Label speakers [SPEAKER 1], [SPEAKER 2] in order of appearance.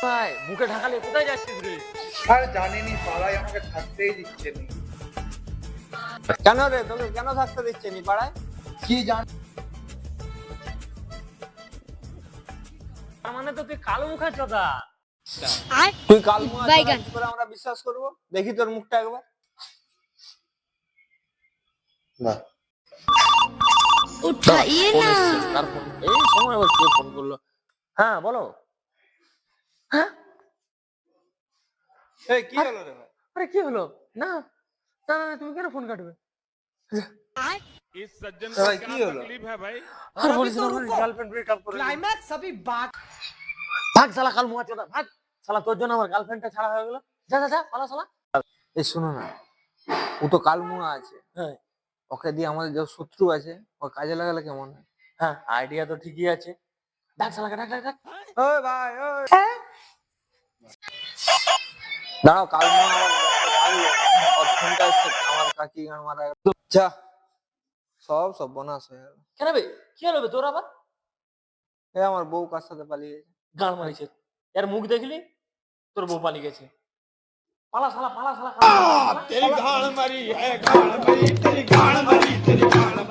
[SPEAKER 1] ভাই মুখে ঢাকালে কোথায় যাচ্ছিস রে?
[SPEAKER 2] আর জানিনি পাড়ায় আমাকে থাকতেই দিচ্ছে নি।
[SPEAKER 3] কেন রে, তোকে কেন থাকতে দিচ্ছে নি পাড়ায়?
[SPEAKER 2] কি জান
[SPEAKER 1] তার মানে তো তুই কালো মুখা চোদা।
[SPEAKER 3] তুই কালমুয়া ছাড়া কি করে আমরা বিশ্বাস করবো? দেখি তোর মুখটা একবার।
[SPEAKER 2] না
[SPEAKER 4] उठाइए
[SPEAKER 1] ফোন
[SPEAKER 4] ना।
[SPEAKER 1] এসছে, কার ফোন? এই সময় আবার কে ফোন করলো? হ্যাঁ বলো। হ্যাঁ
[SPEAKER 3] এই কি হলো রে ভাই?
[SPEAKER 1] আরে কি হলো? না না না, তুমি কেন ফোন কাটবে?
[SPEAKER 5] इस सज्जन
[SPEAKER 3] तो
[SPEAKER 5] को
[SPEAKER 3] भाई
[SPEAKER 5] क्या
[SPEAKER 3] की होलो?
[SPEAKER 5] तकलीफ है भाई?
[SPEAKER 1] আর বলিস না, গার্লফ্রেন্ড ব্রেকআপ করে
[SPEAKER 6] क्लाइमैक्स अभी बात
[SPEAKER 1] ভাগ শালা কাল মুখা চোদা ভাগ শালা, তোর জন্য আমার গার্লফ্রেন্ডটা ছাড়া হয়ে গেল। যা যা যা পালা শালা।
[SPEAKER 3] এই শোনো না, ও তো কালমুয়া আছে,
[SPEAKER 1] হ্যাঁ
[SPEAKER 3] ওকে দিয়ে আমাদের যে শত্রু আছে ও কাজে লাগালে কেমন হয়?
[SPEAKER 1] হ্যাঁ, আইডিয়া তো ঠিকই আছে। ডাক শালাকে, ডাক ডাক ডাক।
[SPEAKER 3] ওই ভাই ওই, দাঁড়াও, কালমুয়া আমার ভালো, ওর ফোনটা এসে আমার কাকি গান মারা গেল। যা, সব সর্বনাশ হয়ে গেল।
[SPEAKER 1] কেন বে, কি হলো বে তোর আবার?
[SPEAKER 3] এ আমার বউ কার সাথে পালিয়ে গেছে।
[SPEAKER 1] গাল মারিছে, এর মুখ দেখলি তোর বউ পালিয়ে গেছে। পালা শালা, পালা শালা।
[SPEAKER 5] तेरी गाड़ मरी है, गाड़ मरी, तेरी गाड़ मरी, तेरी गाड़